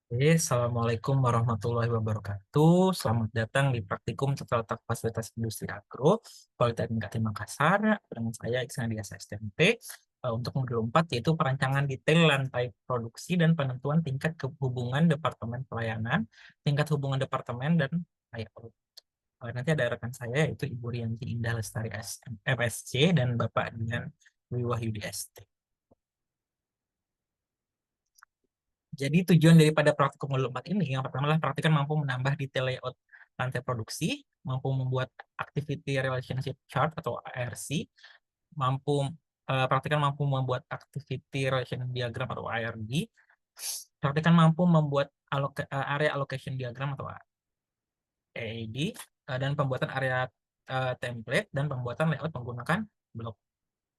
Assalamualaikum warahmatullahi wabarakatuh. Selamat datang di Praktikum Tata Letak Fasilitas Industri Agro, Politeknik Unikati Makassar, dengan saya Iksan Dias STMT. Untuk modul 4 yaitu perancangan detail lantai produksi dan penentuan tingkat hubungan Departemen Pelayanan, tingkat hubungan Departemen dan layout. Nanti ada rekan saya yaitu Ibu Rianti Indah Lestari MSc dan Bapak Dian Dwi Wahyudi ST. Jadi tujuan daripada praktikum modul 4 ini, yang pertama adalah praktikan mampu menambah detail layout lantai produksi, mampu membuat activity relationship chart atau ARC, praktikan mampu membuat activity relation diagram atau ARD, praktikan mampu membuat area allocation diagram atau AAD, dan pembuatan area template dan pembuatan layout menggunakan block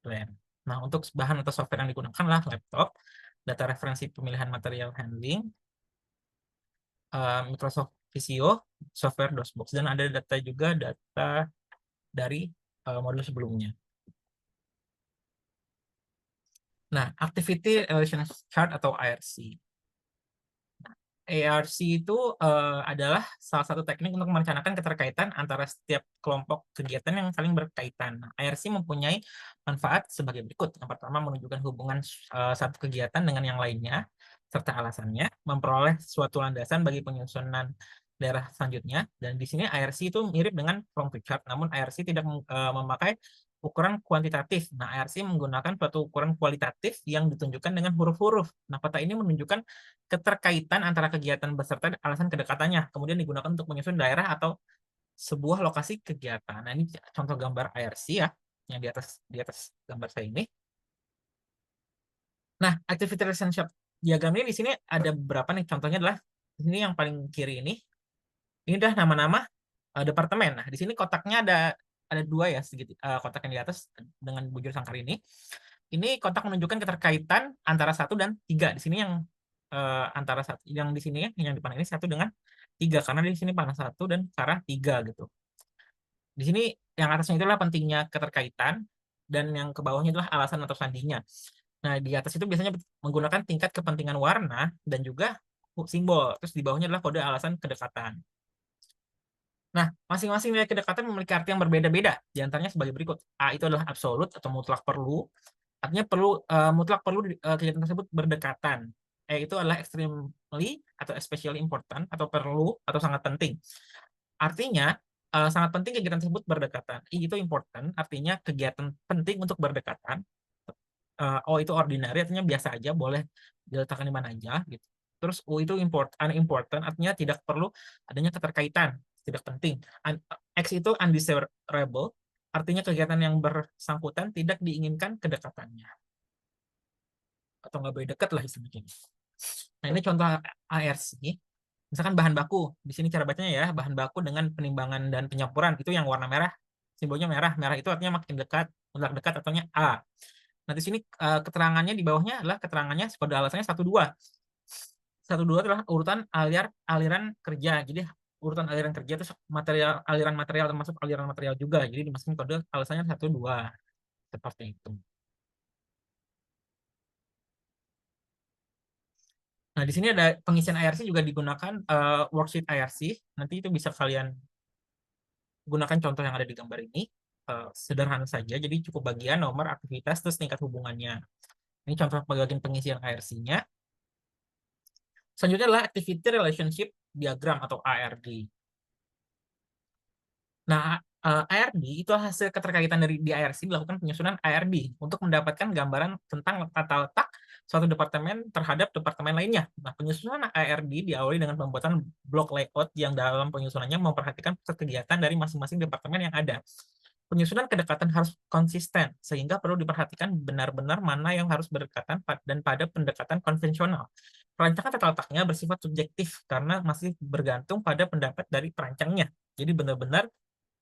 plan. Nah, untuk bahan atau software yang digunakan adalah laptop, data referensi pemilihan material handling, Microsoft Visio, software DOSBox, dan ada data juga data dari modul sebelumnya. Nah, Activity Relation Chart atau ARC. ARC itu adalah salah satu teknik untuk merencanakan keterkaitan antara setiap kelompok kegiatan yang saling berkaitan. Nah, ARC mempunyai manfaat sebagai berikut. Yang pertama, menunjukkan hubungan satu kegiatan dengan yang lainnya, serta alasannya, memperoleh suatu landasan bagi penyusunan daerah selanjutnya. Dan di sini ARC itu mirip dengan form to chart, namun ARC tidak memakai ukuran kuantitatif. Nah, ARC menggunakan suatu ukuran kualitatif yang ditunjukkan dengan huruf-huruf. Nah, peta ini menunjukkan keterkaitan antara kegiatan beserta alasan kedekatannya, kemudian digunakan untuk menyusun daerah atau sebuah lokasi kegiatan. Nah, ini contoh gambar ARC ya, yang di atas gambar saya ini. Nah, activity relationship diagram ini di sini ada beberapa nih. Contohnya adalah di sini yang paling kiri ini. Ini adalah nama-nama departemen. Nah, di sini kotaknya ada dua ya, kotak yang di atas dengan bujur sangkar ini. Ini kotak menunjukkan keterkaitan antara 1 dan 3. Di sini yang antara satu yang di sini yang di panel ini 1 dengan 3 karena di sini panel 1 dan arah 3 gitu. Di sini yang atasnya itulah pentingnya keterkaitan dan yang ke bawahnya itulah alasan atau sandinya. Nah, di atas itu biasanya menggunakan tingkat kepentingan warna dan juga simbol. Terus di bawahnya adalah kode alasan kedekatan. Nah, masing-masing nilai kedekatan memiliki arti yang berbeda-beda. Di antaranya sebagai berikut. A itu adalah absolut atau mutlak perlu. Artinya mutlak perlu kegiatan tersebut berdekatan. E itu adalah extremely atau especially important atau perlu atau sangat penting. Artinya sangat penting kegiatan tersebut berdekatan. I itu important, artinya kegiatan penting untuk berdekatan. O itu ordinary, artinya biasa aja, boleh diletakkan di mana aja gitu. Terus U itu unimportant, artinya tidak perlu adanya keterkaitan, tidak penting. X itu undesirable, artinya kegiatan yang bersangkutan tidak diinginkan kedekatannya. Atau nggak boleh dekat lah istilahnya. Nah, ini contoh ARC. Misalkan bahan baku. Di sini cara bacanya ya, bahan baku dengan penimbangan dan penyampuran. Itu yang warna merah. Simbolnya merah. Merah itu artinya makin dekat, mutlak dekat ataunya A. Nah, di sini keterangannya di bawahnya adalah keterangannya kode alasannya 1-2. 1-2 adalah urutan aliran kerja. Jadi urutan aliran kerja itu aliran material termasuk aliran material juga. Jadi dimasukin kode alasannya 1-2. Seperti itu. Nah, di sini ada pengisian IRC juga digunakan worksheet IRC. Nanti itu bisa kalian gunakan contoh yang ada di gambar ini. Sederhana saja, jadi cukup bagian nomor aktivitas terus tingkat hubungannya. Ini contoh bagian pengisian IRC-nya. Selanjutnya adalah Activity Relationship Diagram atau ARD. Nah, ARD itu hasil keterkaitan dari di IRC dilakukan penyusunan ARD untuk mendapatkan gambaran tentang tata letak suatu departemen terhadap departemen lainnya. Nah, penyusunan ARD diawali dengan pembuatan blok layout yang dalam penyusunannya memperhatikan kegiatan dari masing-masing departemen yang ada. Penyusunan kedekatan harus konsisten, sehingga perlu diperhatikan benar-benar mana yang harus berdekatan dan pada pendekatan konvensional. Perancangan tata letaknya bersifat subjektif karena masih bergantung pada pendapat dari perancangnya. Jadi benar-benar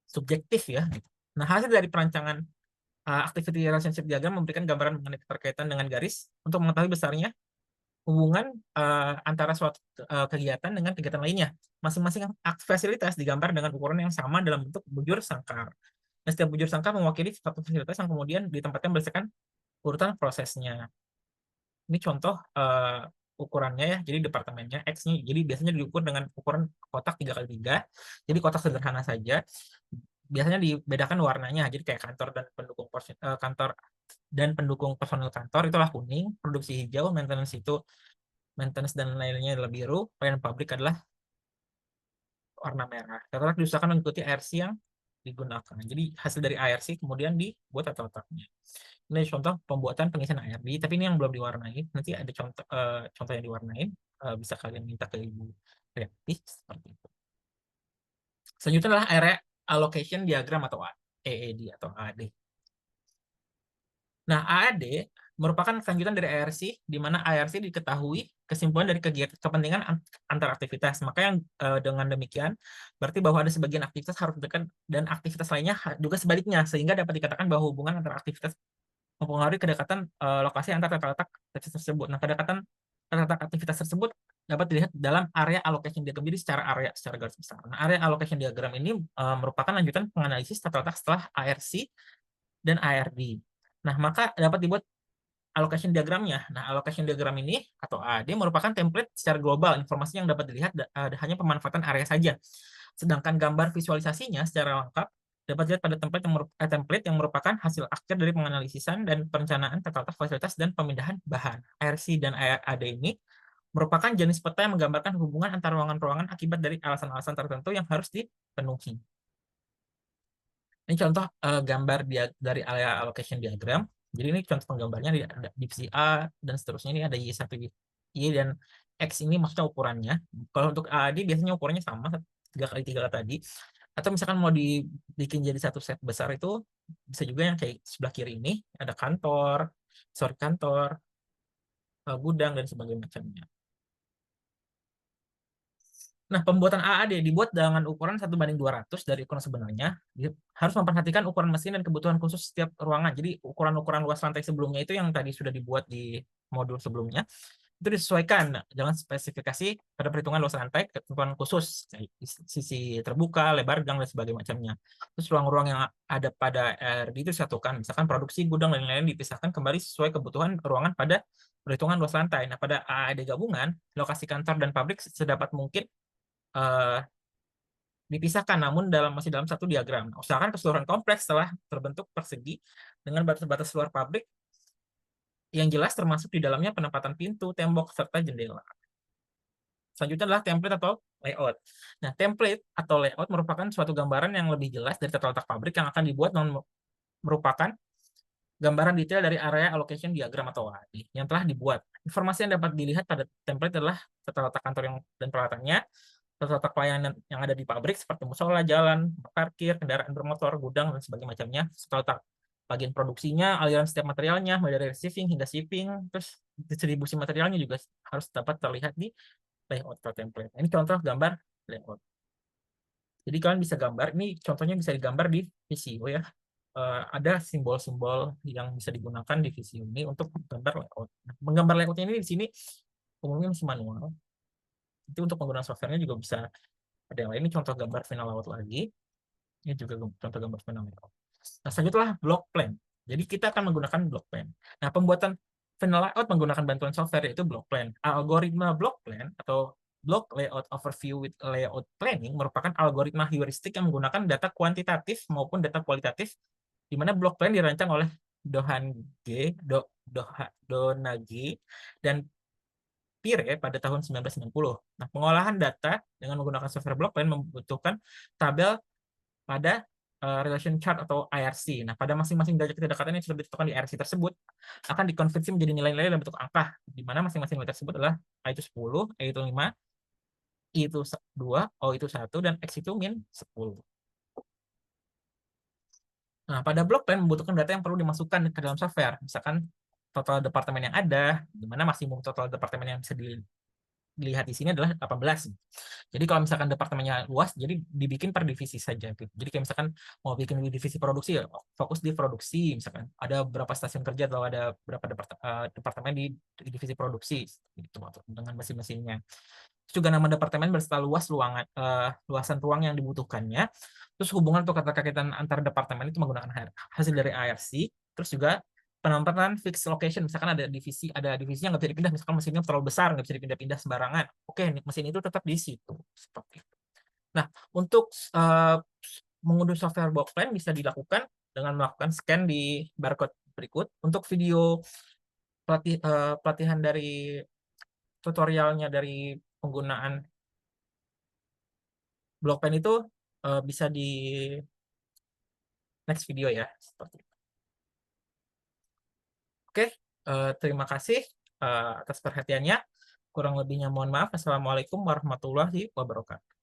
subjektif ya. Nah, hasil dari perancangan activity relationship diagram memberikan gambaran mengenai keterkaitan dengan garis untuk mengetahui besarnya hubungan antara suatu kegiatan dengan kegiatan lainnya. Masing-masing fasilitas digambar dengan ukuran yang sama dalam bentuk bujur sangkar. Nah, setiap bujur sangkar mewakili suatu fasilitas yang kemudian ditempatkan berdasarkan urutan prosesnya. Ini contoh ukurannya ya, jadi departemennya X-nya, jadi biasanya diukur dengan ukuran kotak 3x3, jadi kotak sederhana saja. Biasanya dibedakan warnanya, jadi kayak kantor dan pendukung personil kantor itulah kuning, produksi hijau, maintenance dan lainnya adalah biru, pelayanan publik adalah warna merah. Tata-letak diusahakan mengikuti ARC yang digunakan. Jadi hasil dari ARC kemudian dibuat tata-letaknya. Ini contoh pembuatan pengisian ARD, tapi ini yang belum diwarnai. Nanti ada contoh yang diwarnain, bisa kalian minta ke Ibu Kreatif seperti itu. Selanjutnya adalah area allocation diagram atau AAD atau AAD. Nah, AAD merupakan kelanjutan dari ARC, di mana ARC diketahui kesimpulan dari kepentingan antar aktivitas. Maka yang dengan demikian berarti bahwa ada sebagian aktivitas harus dekat dan aktivitas lainnya juga sebaliknya, sehingga dapat dikatakan bahwa hubungan antar aktivitas mempengaruhi kedekatan lokasi antar tata-letak aktivitas tersebut. Nah, kedekatan tata-letak aktivitas tersebut dapat dilihat dalam area allocation diagram. Jadi secara garis besar. Nah, area allocation diagram ini merupakan lanjutan penganalisis tata-letak setelah ARC dan ARD. Nah, maka dapat dibuat allocation diagramnya. Nah, allocation diagram ini atau AD merupakan template secara global. Informasi yang dapat dilihat hanya pemanfaatan area saja. Sedangkan gambar visualisasinya secara lengkap dapat dilihat pada template yang merupakan hasil akhir dari penganalisisan dan perencanaan tata-letak fasilitas dan pemindahan bahan. ARC dan AD ini merupakan jenis peta yang menggambarkan hubungan antar ruangan-ruangan akibat dari alasan-alasan tertentu yang harus dipenuhi. Ini contoh gambar dari area allocation diagram. Jadi ini contoh penggambarnya di divisi A dan seterusnya. Ini ada Y1, Y dan X ini maksudnya ukurannya. Kalau untuk AD biasanya ukurannya sama 3x3 tadi. Atau misalkan mau dibikin jadi satu set besar itu bisa juga yang kayak sebelah kiri ini ada kantor, gudang dan sebagainya macamnya. Nah, pembuatan AAD dibuat dengan ukuran 1:200 dari ukuran sebenarnya. Harus memperhatikan ukuran mesin dan kebutuhan khusus setiap ruangan. Jadi ukuran-ukuran luas lantai sebelumnya itu yang tadi sudah dibuat di modul sebelumnya, itu disesuaikan dengan spesifikasi pada perhitungan luas lantai, kebutuhan khusus, sisi terbuka, lebar gang, dan sebagainya macamnya. Terus ruang-ruang yang ada pada RD itu disatukan. Misalkan produksi, gudang, dan lain-lain dipisahkan kembali sesuai kebutuhan ruangan pada perhitungan luas lantai. Nah, pada AAD gabungan, lokasi kantor dan pabrik sedapat mungkin dipisahkan namun masih dalam satu diagram. Usahakan keseluruhan kompleks telah terbentuk persegi dengan batas-batas luar pabrik yang jelas termasuk di dalamnya penempatan pintu, tembok, serta jendela. Selanjutnya adalah template atau layout. Nah, template atau layout merupakan suatu gambaran yang lebih jelas dari tata letak pabrik yang akan dibuat dan merupakan gambaran detail dari area allocation diagram atau AD yang telah dibuat. Informasi yang dapat dilihat pada template adalah tata letak kantor dan peralatannya, tata pelayanan yang ada di pabrik seperti musola, jalan, parkir, kendaraan bermotor, gudang, dan sebagainya macamnya. Tata bagian produksinya, aliran setiap materialnya, mulai dari receiving hingga shipping, terus distribusi materialnya juga harus dapat terlihat di layout atau template. Ini contoh gambar layout. Jadi kalian bisa gambar, ini contohnya bisa digambar di Visio ya. Ada simbol-simbol yang bisa digunakan di Visio ini untuk gambar layout. Menggambar layoutnya ini di sini umumnya masih manual. Itu untuk penggunaan softwarenya juga bisa ada yang lain. Ini contoh gambar final layout lagi. Ini juga contoh gambar final layout. Nah, selanjutnya block plan. Jadi kita akan menggunakan block plan. Nah, pembuatan final layout menggunakan bantuan software yaitu block plan. Algoritma block plan atau block layout overview with layout planning merupakan algoritma heuristik yang menggunakan data kuantitatif maupun data kualitatif, di mana block plan dirancang oleh Donaghy dan Pire pada tahun 1990. Nah, pengolahan data dengan menggunakan software block plan membutuhkan tabel pada relation chart atau IRC. Nah, pada masing-masing derajat kedekatan yang sudah ditentukan di IRC tersebut akan dikonversi menjadi nilai-nilai dalam bentuk angka, di mana masing-masing nilai tersebut adalah A itu 10, E itu 5, I itu 2, O itu 1, dan X itu min 10. Nah, pada block plan membutuhkan data yang perlu dimasukkan ke dalam software. Misalkan total departemen yang ada, di mana maksimum total departemen yang bisa dilihat di sini adalah 18. Jadi kalau misalkan departemennya luas, jadi dibikin per divisi saja. Jadi kayak misalkan mau bikin divisi produksi, ya fokus di produksi. Misalkan ada berapa stasiun kerja atau ada berapa departemen di divisi produksi, gitu, dengan mesin-mesinnya. Juga nama departemen berserta luasan ruang yang dibutuhkannya. Terus hubungan atau keterkaitan antar departemen itu menggunakan hasil dari IRC. Terus juga penempatan fixed location, misalkan ada divisi yang nggak bisa dipindah, misalkan mesinnya terlalu besar nggak bisa dipindah-pindah sembarangan, oke mesin itu tetap di situ seperti itu. Nah, untuk mengunduh software Blockplan bisa dilakukan dengan melakukan scan di barcode berikut. Untuk video pelatihan dari tutorialnya dari penggunaan Blockplan itu bisa di next video ya, seperti itu. Oke, terima kasih atas perhatiannya. Kurang lebihnya mohon maaf. Assalamualaikum warahmatullahi wabarakatuh.